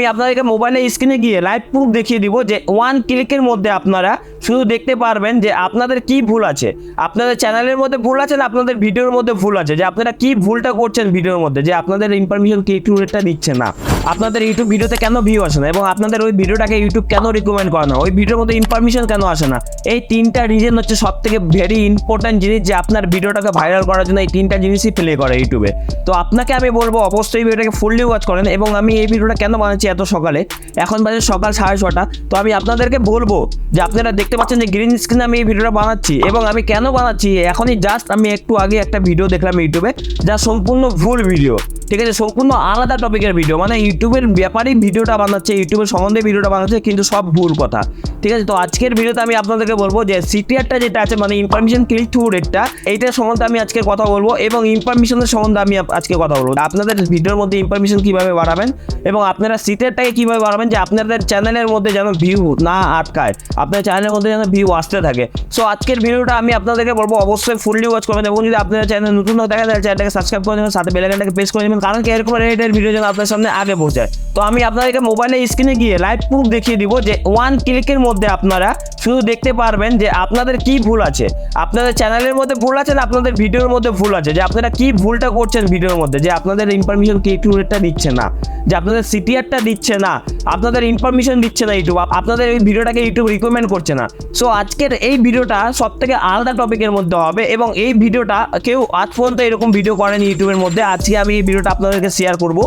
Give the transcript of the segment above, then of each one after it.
আমি আপনাদেরকে মোবাইলের স্ক্রিনে গিয়ে লাইভ প্রুফ দেখিয়ে দিব যে ওয়ান ক্লিকের মধ্যে আপনারা শুধু দেখতে পারবেন যে আপনাদের কি ভুল আছে, আপনাদের চ্যানেলের মধ্যে ভুল আছে না আপনাদের ভিডিওর মধ্যে ভুল আছে, যে আপনারা কি ভুলটা করছেন ভিডিওর মধ্যে, যে আপনাদের ইনফরমেশন ক্লিক টু রেটটা দিচ্ছে না, আপনাদের ইউটিউব ভিডিওতে কেন ভিউ আসে না এবং আপনাদের ওই ভিডিওটাকে ইউটিউব কেন রিকমেন্ড করে না, ওই ভিডিওর মধ্যে ইনফরমেশন কেন আসে না। এই তিনটা রিজন হচ্ছে সব থেকে ভেরি ইম্পর্টেন্ট জিনিস, যে আপনার ভিডিওটাকে ভাইরাল করার জন্য এই তিনটা জিনিসই প্লে করে ইউটিউবে। তো আপনাকে আমি বলবো অবশ্যই ভিডিওটাকে ফুললি ওয়াচ করেন। এবং আমি এই ভিডিওটা কেন বানাচ্ছি এত সকালে, এখন বাজে সকাল 6:30, তো আমি আপনাদেরকে বলবো যে আপনারা দেখতে পাচ্ছেন যে গ্রিন স্ক্রিনে আমি এই ভিডিওটা বানাচ্ছি, এবং আমি কেন বানাচ্ছি এখনই জাস্ট আমি একটু আগে একটা ভিডিও দেখলাম ইউটিউবে, যা সম্পূর্ণ ভুল ভিডিও, ঠিক আছে, সম্পূর্ণ আলাদা টপিকের ভিডিও, মানে ইউটিউবের ব্যাপারেই ভিডিওটা বানাচ্ছে, ইউটিউবের সম্বন্ধে ভিডিওটা বানাচ্ছে, কিন্তু সব ভুল কথা, ঠিক আছে। তো আজকের ভিডিওতে আমি আপনাদেরকে বলবো যে সিটিআরটা যেটা আছে, মানে ইনফরমেশন ক্লিক থ্রু রেটটা, এইটার সম্বন্ধে আমি আজকে কথা বলবো, এবং ইনফরমেশনের সম্বন্ধে আমি আজকে কথা বলবো আপনাদের ভিডিওর মধ্যে ইনফরমেশন কীভাবে বাড়াবেন এবং আপনারা সিটিআরটাকে কীভাবে বাড়াবেন, যে আপনাদের চ্যানেলের মধ্যে যেন ভিউ না আটকায়, আপনার চ্যানেলের মধ্যে যেন ভিউ আসতে থাকে। সো আজকের ভিডিওটা আমি আপনাদেরকে বলবো অবশ্যই ফুললি ওয়াচ করবেন, এবং যদি আপনার চ্যানেল নতুন হয়ে থাকে তাহলে চ্যানেলটাকে সাবস্ক্রাইব করে নেবেন, সাথে বেল আইকনটাকে প্রেস করে নেবেন, কারণ কি এরকম রেটের ভিডিও যেন আপনার সামনে আগে পৌঁছায়। তো আমি আপনাদেরকে মোবাইলের স্ক্রিনে গিয়ে লাইভ প্রুফ দেখিয়ে দিব যে ওয়ান ক্লিকের মধ্যে আপনারা শুধু দেখতে পারবেন যে আপনাদের কি ভুল আছে, আপনাদের চ্যানেলের মধ্যে ভুল আছে না আপনাদের ভিডিওর মধ্যে ভুল আছে, যে আপনারা কি ভুলটা করছেন ভিডিওর মধ্যে, যে আপনাদের ইনফরমেশন ক্লিক টু রেটটা দিচ্ছে না, যে আপনাদের সিটিআরটা দিচ্ছে না, আপনাদের ইনফরমেশন দিচ্ছে না ইউটিউব, আপনাদের এই ভিডিওটাকে ইউটিউব রিকমেন্ড করছে না। সো আজকের এই ভিডিওটা সব থেকে আলাদা টপিকের মধ্যে হবে, এবং এই ভিডিওটা কেউ আজ পর্যন্ত এরকম ভিডিও করেনি ইউটিউবের মধ্যে। আজকে আমি এই ভিডিওটা আপনাদেরকে শেয়ার করব,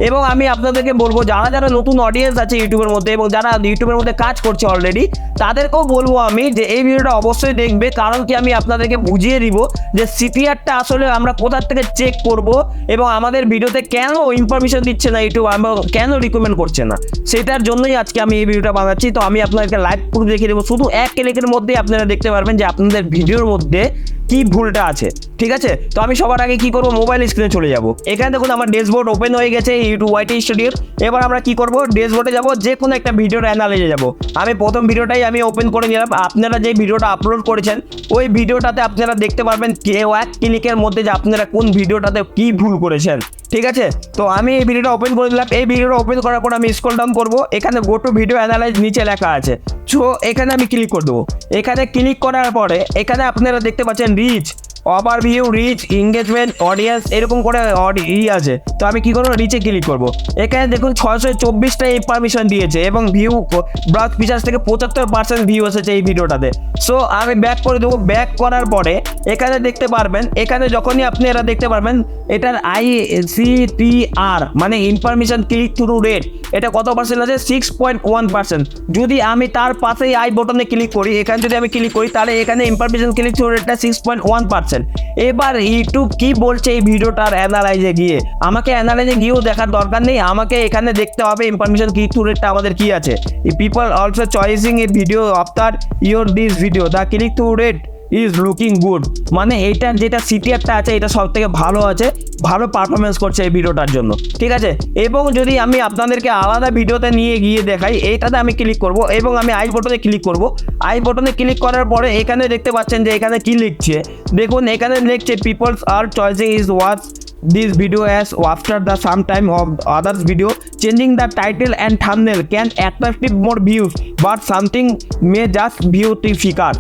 এবং আমি আপনাদেরকে বলবো যারা যারা নতুন অডিয়েন্স আছে ইউটিউবের মধ্যে এবং যারা ইউটিউবের মধ্যে কাজ করছে অলরেডি, তাদেরকেও বলবো আমি যে এই ভিডিওটা অবশ্যই দেখবে, কারণ কি আমি আপনাদেরকে বুঝিয়ে দিব যে সিটিআরটা আসলে আমরা কোথা থেকে চেক করব, এবং আমাদের ভিডিওতে কেন ইনফরমেশন দিচ্ছে না ইউটিউব এবং কেন রিকমেন্ড করছে না, সেটার জন্যই আজকে আমি এই ভিডিওটা বানাচ্ছি। তো আমি আপনাদেরকে লাইভ প্রুফ দেখিয়ে দেবো, শুধু এক ক্লিকের মধ্যে আপনারা দেখতে পারবেন যে আপনাদের ভিডিওর মধ্যে কি ভুলটা আছে, ঠিক আছে। তো আমি সবার আগে কি করব, মোবাইল স্ক্রিনে চলে যাব। এখানে দেখুন আমার ড্যাশবোর্ড ওপেন হয়ে গেছে ইউটিউব ওয়াইটি স্টুডিওর। এবার আমরা কি করব, ড্যাশবোর্ডে যাব, যে কোনো একটা ভিডিওর অ্যানালাইজে যাব। আমি প্রথম ভিডিওটাই আমি ওপেন করে নিলাম। আপনারা যে ভিডিওটা আপলোড করেছেন ওই ভিডিওটাতে আপনারা দেখতে পারবেন কেউ এক ক্লিকের মধ্যে যে আপনারা কোন ভিডিওটাতে কি ভুল করেছেন, ঠিক আছে। তো আমি এই ভিডিওটা ওপেন করে দিলাম। এই ভিডিওটা ওপেন করার পর আমি স্ক্রল ডাউন করব, এখানে গো টু ভিডিও অ্যানালাইজ নিচে লেখা আছে, সো এখানে আমি ক্লিক করে দেবো। এখানে ক্লিক করার পরে এখানে আপনারা দেখতে পাচ্ছেন reach, overview, reach, engagement, audience, এরকম করে আছে। তো আমি কি করবো, রিচে ক্লিক করবো। এখানে দেখুন 624টা ইনফরমেশন দিয়েছে, এবং ভিউ ব্রাউজ ফিচার্স থেকে 75% ভিউ এসেছে এই ভিডিওটাতে। সো আমি ব্যাক করে দেবো। ব্যাক করার পরে এখানে দেখতে পারবেন, এখানে যখনই আপনি এরা দেখতে পারবেন এটার ICTR মানে ইনফরমেশন ক্লিক থ্রু রেট, এটা কত পার্সেন্ট আছে, 6.1%। যদি আমি তার পাশেই আই বটনে ক্লিক করি, এখানে যদি আমি ক্লিক করি, তাহলে এখানে ইনফরমেশন ক্লিক থ্রু রেটটা 6.1%। এবার ইউটিউব কি বলছে এই ভিডিওটার অ্যানালাইজে গিয়ে, আমাকে অ্যানালাইজে গিয়েও দেখার দরকার নেই, আমাকে এখানে দেখতে হবে ইনফরমেশন ক্লিক থ্রু রেটটা আমাদের কি আছে। People also choosing a video after your this video, the click through rate is looking good, মানে এইটার যেটা সিটিআরটা আছে এটা সব থেকে ভালো আছে, ভালো পারফরমেন্স করছে এই ভিডিওটার জন্য, ঠিক আছে। এবং যদি আমি আপনাদেরকে আলাদা ভিডিওতে নিয়ে গিয়ে দেখাই, এইটাতে আমি ক্লিক করব এবং আমি আই বটনে ক্লিক করব। আই বটনে ক্লিক করার পরে এখানে দেখতে পাচ্ছেন যে এখানে কি লিখছে, দেখুন এখানে লিখছে peoples are choosing is watch this video as after the some time of others video changing the title and thumbnail can attract more views but something may just beautifier,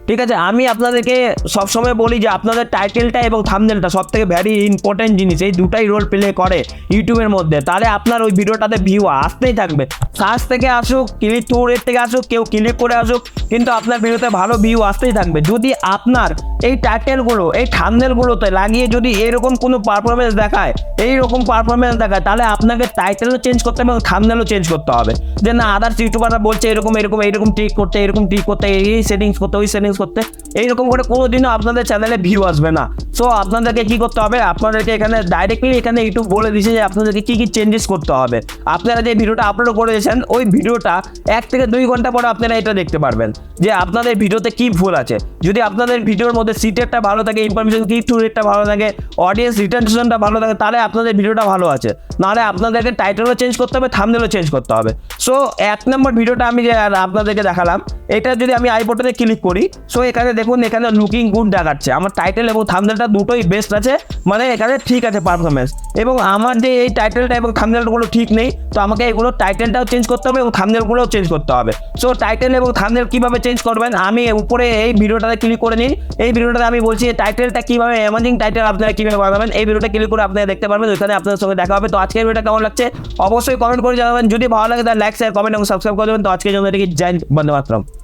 ঠিক আছে। আমি আপনাদেরকে সবসময় বলি যে আপনাদের টাইটেলটা এবং থাম্বনেলটা সব থেকে ভ্যারি ইম্পর্টেন্ট জিনিস, এই দুটাই রোল প্লে করে ইউটিউবের মধ্যে, তাহলে আপনার ওই ভিডিওটাতে ভিউ আসতেই থাকবে, সার্চ থেকে আসুক, ক্লিক থ্রু রেট থেকে আসুক, কেউ ক্লিক করে আসুক, কিন্তু আপনার ভিডিওতে ভালো ভিউ আসতেই থাকবে। যদি আপনার এই টাইটেলগুলো এই থাম্বনেলগুলোতে লাগিয়ে যদি এরকম কোনো পারফরমেন্স দেখায়, এইরকম পারফরমেন্স দেখায়, তাহলে আপনাকে টাইটেলও চেঞ্জ করতে হবে এবং থাম্বনেলও চেঞ্জ করতে হবে, যে না আদার্স ইউটিউবাররা বলছে এরকম এরকম এইরকম ট্রিক করতে, এরকম ট্রিক করতে, এই সেটিংস করতে, ওই সেটিংস করতে, এইরকম করে কোনোদিনও আপনাদের চ্যানেলে ভিউ আসবে না। সো আপনাদেরকে কি করতে হবে, আপনাদেরকে এখানে ডাইরেক্টলি এখানে ইউটিউব বলে দিচ্ছে যে আপনাদেরকে কি কি চেঞ্জেস করতে হবে। আপনারা যে ভিডিওটা আপলোড করেছেন করেছেন ওই ভিডিওটা 1 থেকে 2 ঘন্টা পরে আপনারা এটা দেখতে পারবেন যে আপনাদের ভিডিওতে কি ভুল আছে। যদি আপনাদের ভিডিওর মধ্যে সিটেটটা ভালো থাকে, ইনফরমেশন ক্লিক টু রেটটা ভালো থাকে, অডিয়েন্স রিটেনশনটা ভালো থাকে, তাহলে আপনাদের ভিডিওটা ভালো আছে। নাহলে আপনাদেরকে টাইটেলও চেঞ্জ করতে হবে, থাম্বনেলও চেঞ্জ করতে হবে। সো 1 নম্বর ভিডিওটা আমি যে আপনাদেরকে দেখালাম, এটা যদি আমি আই বাটনে ক্লিক করি, সো এখানে দেখুন এখানে লুকিং গুড দেখাচ্ছে। আমার টাইটেল এবং থাম্বনেলটা দুটোই বেস্ট আছে, মানে এখানে ঠিক আছে পারফরমেন্স। এবং আমার যে এই টাইটেলটা এবং থাম্বনেলগুলো ঠিক নেই, তো আমাকে এগুলো টাইটেলটাও চেঞ্জ করতে হবে এবং থাম্বনেলগুলোও চেঞ্জ করতে হবে। সো টাইটেল এবং থাম্বনেল কীভাবে চেঞ্জ করবেন, আমি উপরে এই ভিডিওটাতে ক্লিক করে নিন। এই ভিডিওটাতে আমি বলছি টাইটেলটা কীভাবে, অ্যামেজিং টাইটেল আপনারা কীভাবে বানাবেন, এই ভিডিওটা ক্লিক করে আপনারা দেখতে পারবেন। ওইখানে আপনাদের সঙ্গে দেখা হবে। তো আজকের ভিডিওটা কেমন লাগছে অবশ্যই কমেন্ট করে জানাবেন। যদি ভালো লাগে তাহলে লাইক, শেয়ার, কমেন্ট এবং সাবস্ক্রাইব করে দেবেন। তো আজকের জন্য এটাকে জয় বন্দে মাতরম।